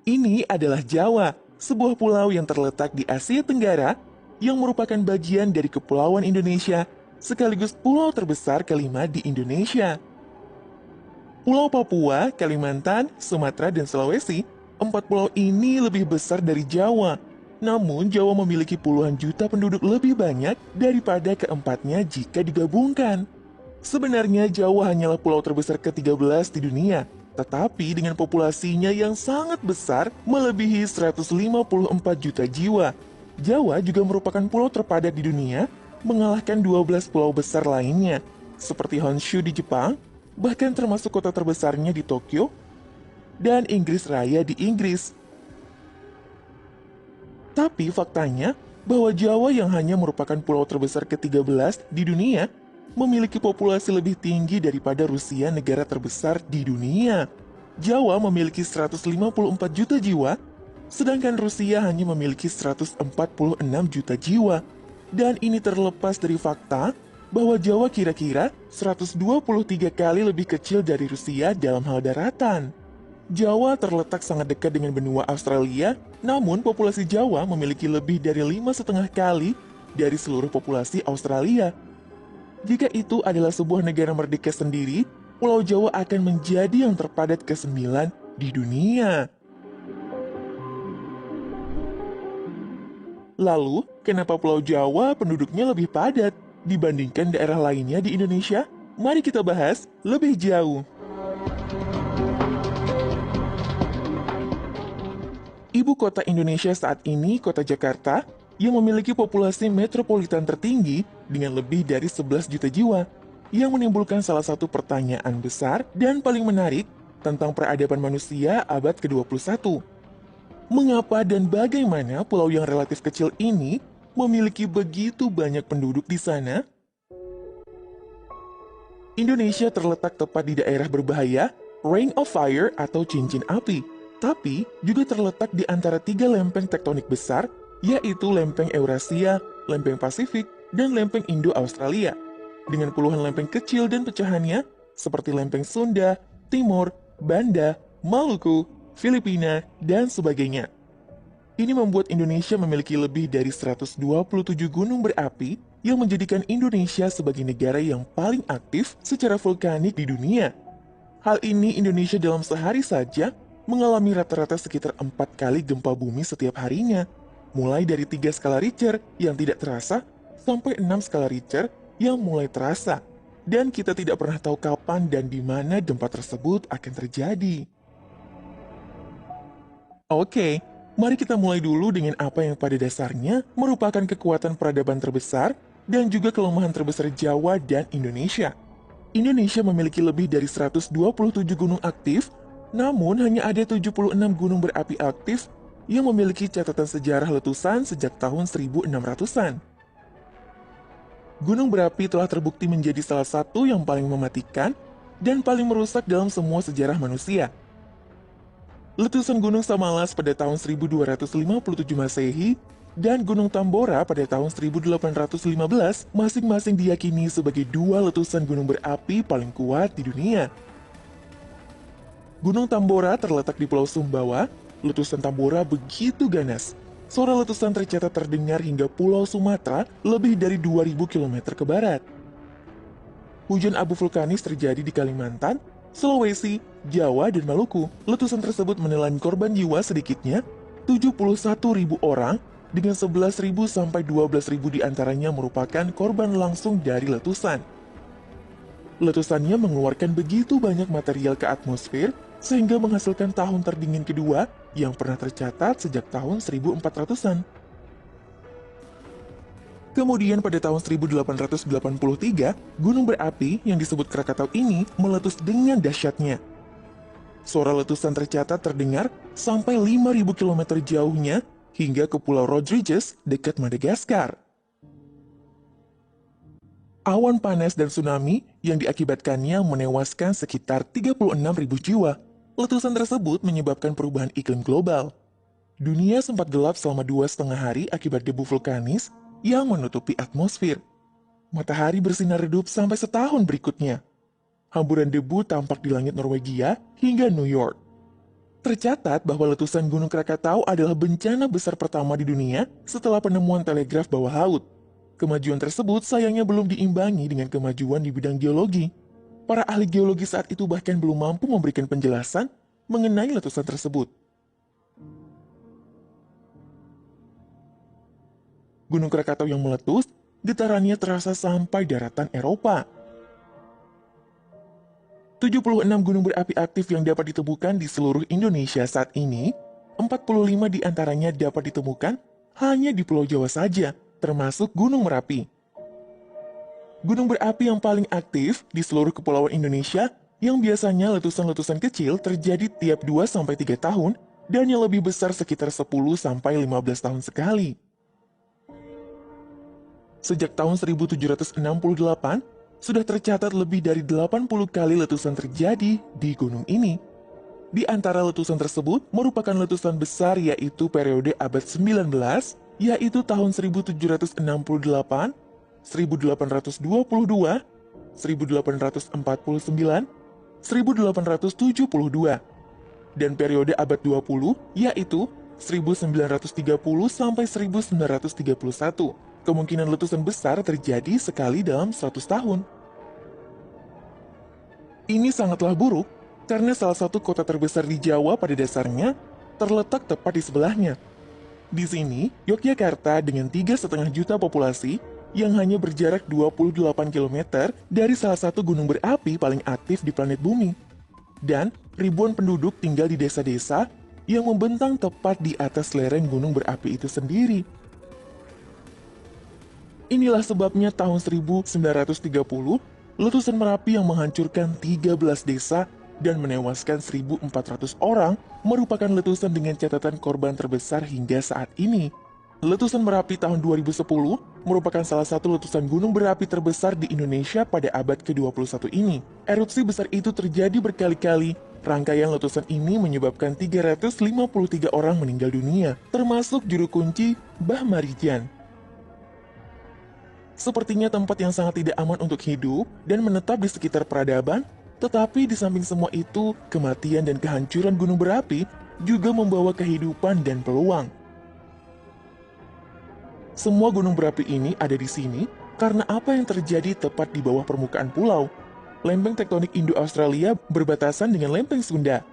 Ini adalah Jawa, sebuah pulau yang terletak di Asia Tenggara yang merupakan bagian dari Kepulauan Indonesia, sekaligus pulau terbesar kelima di Indonesia. Pulau Papua, Kalimantan, Sumatera, dan Sulawesi, empat pulau ini lebih besar dari Jawa. Namun, Jawa memiliki puluhan juta penduduk lebih banyak daripada keempatnya jika digabungkan. Sebenarnya Jawa hanyalah pulau terbesar ke-13 di dunia, tetapi dengan populasinya yang sangat besar melebihi 154 juta jiwa. Jawa juga merupakan pulau terpadat di dunia, mengalahkan 12 pulau besar lainnya, seperti Honshu di Jepang, bahkan termasuk kota terbesarnya di Tokyo, dan Inggris Raya di Inggris. Tapi faktanya, bahwa Jawa yang hanya merupakan pulau terbesar ke-13 di dunia, memiliki populasi lebih tinggi daripada Rusia, negara terbesar di dunia. Jawa memiliki 154 juta jiwa, sedangkan Rusia hanya memiliki 146 juta jiwa. Dan ini terlepas dari fakta bahwa Jawa kira-kira 123 kali lebih kecil dari Rusia dalam hal daratan. Jawa terletak sangat dekat dengan benua Australia, namun populasi Jawa memiliki lebih dari 5,5 kali dari seluruh populasi Australia. Jika itu adalah sebuah negara merdeka sendiri, Pulau Jawa akan menjadi yang terpadat ke-9 di dunia. Lalu, kenapa Pulau Jawa penduduknya lebih padat dibandingkan daerah lainnya di Indonesia? Mari kita bahas lebih jauh. Ibu kota Indonesia saat ini, Kota Jakarta, yang memiliki populasi metropolitan tertinggi dengan lebih dari 11 juta jiwa, yang menimbulkan salah satu pertanyaan besar dan paling menarik tentang peradaban manusia abad ke-21. Mengapa dan bagaimana pulau yang relatif kecil ini memiliki begitu banyak penduduk di sana? Indonesia terletak tepat di daerah berbahaya, Ring of Fire atau cincin api, tapi juga terletak di antara tiga lempeng tektonik besar, yaitu lempeng Eurasia, lempeng Pasifik, dan lempeng Indo-Australia. Dengan puluhan lempeng kecil dan pecahannya, seperti lempeng Sunda, Timur, Banda, Maluku, Filipina, dan sebagainya. Ini membuat Indonesia memiliki lebih dari 127 gunung berapi yang menjadikan Indonesia sebagai negara yang paling aktif secara vulkanik di dunia. Hal ini Indonesia dalam sehari saja mengalami rata-rata sekitar 4 kali gempa bumi setiap harinya, mulai dari 3 skala Richter yang tidak terasa sampai 6 skala Richter yang mulai terasa. Dan kita tidak pernah tahu kapan dan di mana gempa tersebut akan terjadi. Oke, mari kita mulai dulu dengan apa yang pada dasarnya merupakan kekuatan peradaban terbesar dan juga kelemahan terbesar Jawa dan Indonesia. Indonesia memiliki lebih dari 127 gunung aktif, namun hanya ada 76 gunung berapi aktif yang memiliki catatan sejarah letusan sejak tahun 1600-an. Gunung berapi telah terbukti menjadi salah satu yang paling mematikan dan paling merusak dalam semua sejarah manusia. Letusan Gunung Samalas pada tahun 1257 Masehi dan Gunung Tambora pada tahun 1815 masing-masing diyakini sebagai dua letusan gunung berapi paling kuat di dunia. Gunung Tambora terletak di Pulau Sumbawa. Letusan Tambora begitu ganas. Suara letusan tercatat terdengar hingga Pulau Sumatera lebih dari 2000 km ke barat. Hujan abu vulkanis terjadi di Kalimantan, Sulawesi, Jawa, dan Maluku. Letusan tersebut menelan korban jiwa sedikitnya 71.000 orang, dengan 11.000 sampai 12.000 diantaranya merupakan korban langsung dari letusan. Letusannya mengeluarkan begitu banyak material ke atmosfer, sehingga menghasilkan tahun terdingin kedua yang pernah tercatat sejak tahun 1400-an. Kemudian pada tahun 1883, gunung berapi yang disebut Krakatau ini meletus dengan dahsyatnya. Suara letusan tercatat terdengar sampai 5.000 km jauhnya hingga ke Pulau Rodrigues dekat Madagaskar. Awan panas dan tsunami yang diakibatkannya menewaskan sekitar 36.000 jiwa. Letusan tersebut menyebabkan perubahan iklim global. Dunia sempat gelap selama 2,5 hari akibat debu vulkanis yang menutupi atmosfer. Matahari bersinar redup sampai setahun berikutnya. Hamburan debu tampak di langit Norwegia hingga New York. Tercatat bahwa letusan Gunung Krakatau adalah bencana besar pertama di dunia setelah penemuan telegraf bawah laut. Kemajuan tersebut sayangnya belum diimbangi dengan kemajuan di bidang geologi. Para ahli geologi saat itu bahkan belum mampu memberikan penjelasan mengenai letusan tersebut. Gunung Krakatau yang meletus, getarannya terasa sampai daratan Eropa. 76 gunung berapi aktif yang dapat ditemukan di seluruh Indonesia saat ini, 45 di antaranya dapat ditemukan hanya di Pulau Jawa saja, termasuk Gunung Merapi. Gunung berapi yang paling aktif di seluruh kepulauan Indonesia, yang biasanya letusan-letusan kecil terjadi tiap 2-3 tahun, dan yang lebih besar sekitar 10-15 tahun sekali. Sejak tahun 1768, sudah tercatat lebih dari 80 kali letusan terjadi di gunung ini. Di antara letusan tersebut merupakan letusan besar yaitu periode abad 19, yaitu tahun 1768, 1822, 1849, 1872, dan periode abad 20 yaitu 1930 sampai 1931. Kemungkinan letusan besar terjadi sekali dalam 100 tahun. Ini sangatlah buruk, karena salah satu kota terbesar di Jawa pada dasarnya terletak tepat di sebelahnya. Di sini, Yogyakarta dengan 3,5 juta populasi yang hanya berjarak 28 km dari salah satu gunung berapi paling aktif di planet bumi. Dan ribuan penduduk tinggal di desa-desa yang membentang tepat di atas lereng gunung berapi itu sendiri. Inilah sebabnya tahun 1930, letusan Merapi yang menghancurkan 13 desa dan menewaskan 1.400 orang merupakan letusan dengan catatan korban terbesar hingga saat ini. Letusan Merapi tahun 2010 merupakan salah satu letusan gunung berapi terbesar di Indonesia pada abad ke-21 ini. Erupsi besar itu terjadi berkali-kali. Rangkaian letusan ini menyebabkan 353 orang meninggal dunia, termasuk juru kunci Mbah Marijan. Sepertinya tempat yang sangat tidak aman untuk hidup dan menetap di sekitar peradaban, tetapi di samping semua itu, kematian dan kehancuran gunung berapi juga membawa kehidupan dan peluang. Semua gunung berapi ini ada di sini karena apa yang terjadi tepat di bawah permukaan pulau. Lempeng tektonik Indo-Australia berbatasan dengan lempeng Sunda.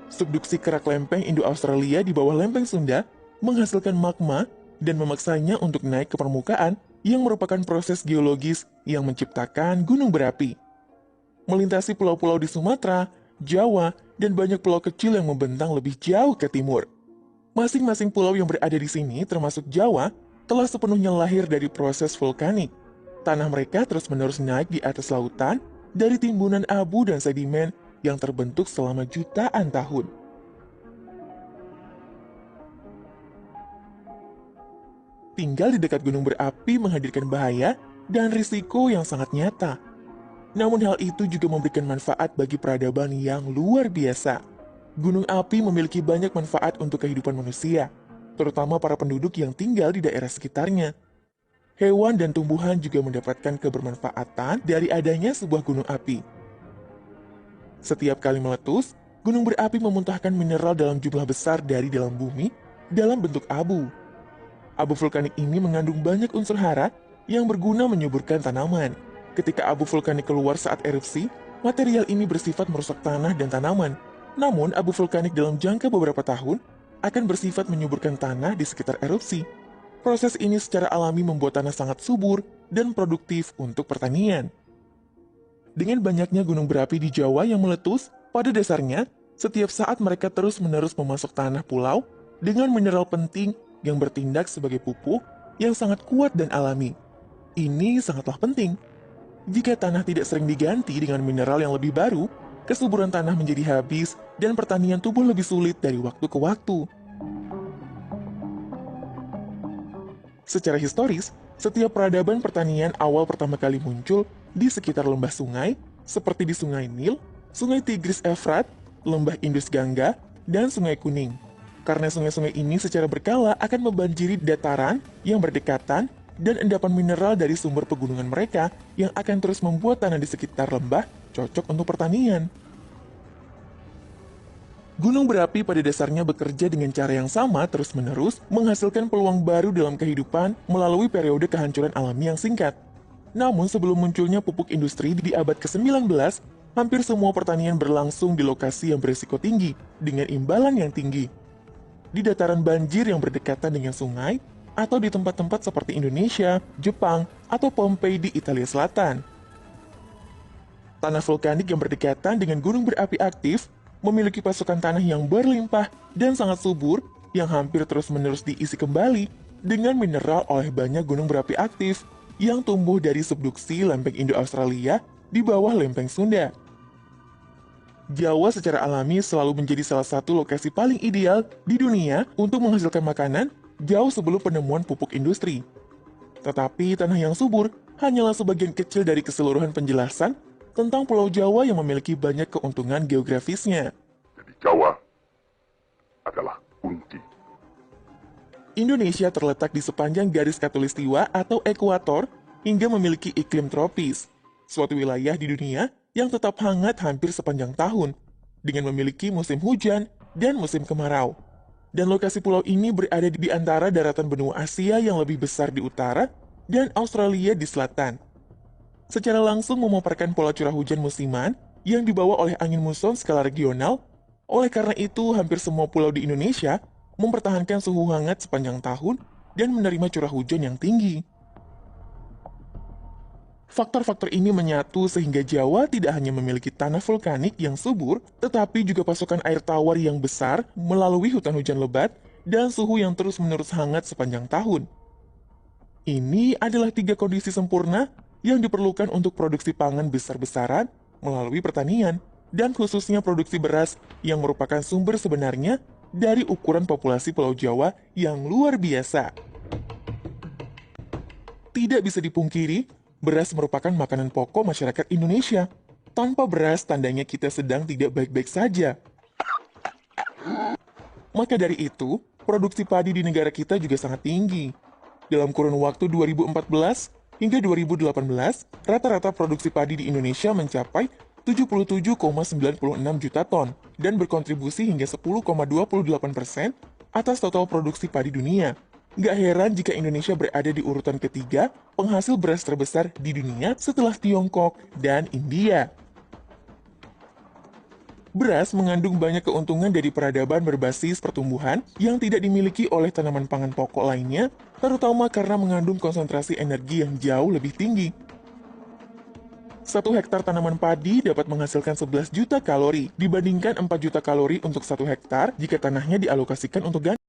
Subduksi kerak lempeng Indo-Australia di bawah lempeng Sunda menghasilkan magma dan memaksanya untuk naik ke permukaan, yang merupakan proses geologis yang menciptakan gunung berapi. Melintasi pulau-pulau di Sumatera, Jawa, dan banyak pulau kecil yang membentang lebih jauh ke timur. Masing-masing pulau yang berada di sini, termasuk Jawa, telah sepenuhnya lahir dari proses vulkanik. Tanah mereka terus-menerus naik di atas lautan dari timbunan abu dan sedimen yang terbentuk selama jutaan tahun. Tinggal di dekat gunung berapi menghadirkan bahaya dan risiko yang sangat nyata. Namun hal itu juga memberikan manfaat bagi peradaban yang luar biasa. Gunung api memiliki banyak manfaat untuk kehidupan manusia, terutama para penduduk yang tinggal di daerah sekitarnya. Hewan dan tumbuhan juga mendapatkan kebermanfaatan dari adanya sebuah gunung api. Setiap kali meletus, gunung berapi memuntahkan mineral dalam jumlah besar dari dalam bumi dalam bentuk abu. Abu vulkanik ini mengandung banyak unsur hara yang berguna menyuburkan tanaman. Ketika abu vulkanik keluar saat erupsi, material ini bersifat merusak tanah dan tanaman. Namun, abu vulkanik dalam jangka beberapa tahun akan bersifat menyuburkan tanah di sekitar erupsi. Proses ini secara alami membuat tanah sangat subur dan produktif untuk pertanian. Dengan banyaknya gunung berapi di Jawa yang meletus, pada dasarnya, setiap saat mereka terus-menerus memasuk tanah pulau dengan mineral penting yang bertindak sebagai pupuk yang sangat kuat dan alami. Ini sangatlah penting. Jika tanah tidak sering diganti dengan mineral yang lebih baru, kesuburan tanah menjadi habis dan pertanian tumbuh lebih sulit dari waktu ke waktu. Secara historis, setiap peradaban pertanian awal pertama kali muncul di sekitar lembah sungai, seperti di Sungai Nil, Sungai Tigris Efrat, Lembah Indus Gangga, dan Sungai Kuning. Karena sungai-sungai ini secara berkala akan membanjiri dataran yang berdekatan dan endapan mineral dari sumber pegunungan mereka yang akan terus membuat tanah di sekitar lembah cocok untuk pertanian. Gunung berapi pada dasarnya bekerja dengan cara yang sama terus-menerus menghasilkan peluang baru dalam kehidupan melalui periode kehancuran alami yang singkat. Namun sebelum munculnya pupuk industri di abad ke-19, hampir semua pertanian berlangsung di lokasi yang berisiko tinggi dengan imbalan yang tinggi. Di dataran banjir yang berdekatan dengan sungai, atau di tempat-tempat seperti Indonesia, Jepang, atau Pompei di Italia Selatan. Tanah vulkanik yang berdekatan dengan gunung berapi aktif memiliki pasokan tanah yang berlimpah dan sangat subur yang hampir terus-menerus diisi kembali dengan mineral oleh banyak gunung berapi aktif yang tumbuh dari subduksi lempeng Indo-Australia di bawah lempeng Sunda. Jawa secara alami selalu menjadi salah satu lokasi paling ideal di dunia untuk menghasilkan makanan jauh sebelum penemuan pupuk industri. Tetapi tanah yang subur hanyalah sebagian kecil dari keseluruhan penjelasan tentang Pulau Jawa yang memiliki banyak keuntungan geografisnya. Jadi Jawa adalah kunci. Indonesia terletak di sepanjang garis khatulistiwa atau ekuator hingga memiliki iklim tropis, suatu wilayah di dunia yang tetap hangat hampir sepanjang tahun, dengan memiliki musim hujan dan musim kemarau. Dan lokasi pulau ini berada di antara daratan benua Asia yang lebih besar di utara dan Australia di selatan. Secara langsung memaparkan pola curah hujan musiman yang dibawa oleh angin muson skala regional. Oleh karena itu, hampir semua pulau di Indonesia mempertahankan suhu hangat sepanjang tahun dan menerima curah hujan yang tinggi. Faktor-faktor ini menyatu sehingga Jawa tidak hanya memiliki tanah vulkanik yang subur, tetapi juga pasokan air tawar yang besar melalui hutan hujan lebat dan suhu yang terus-menerus hangat sepanjang tahun. Ini adalah 3 kondisi sempurna yang diperlukan untuk produksi pangan besar-besaran melalui pertanian, dan khususnya produksi beras yang merupakan sumber sebenarnya dari ukuran populasi Pulau Jawa yang luar biasa. Tidak bisa dipungkiri, beras merupakan makanan pokok masyarakat Indonesia. Tanpa beras, tandanya kita sedang tidak baik-baik saja. Maka dari itu, produksi padi di negara kita juga sangat tinggi. Dalam kurun waktu 2014 hingga 2018, rata-rata produksi padi di Indonesia mencapai 77,96 juta ton dan berkontribusi hingga 10,28% atas total produksi padi dunia. Nggak heran jika Indonesia berada di urutan ketiga penghasil beras terbesar di dunia setelah Tiongkok dan India. Beras mengandung banyak keuntungan dari peradaban berbasis pertumbuhan yang tidak dimiliki oleh tanaman pangan pokok lainnya, terutama karena mengandung konsentrasi energi yang jauh lebih tinggi. 1 hektar tanaman padi dapat menghasilkan 11 juta kalori dibandingkan 4 juta kalori untuk 1 hektar jika tanahnya dialokasikan untuk gandum.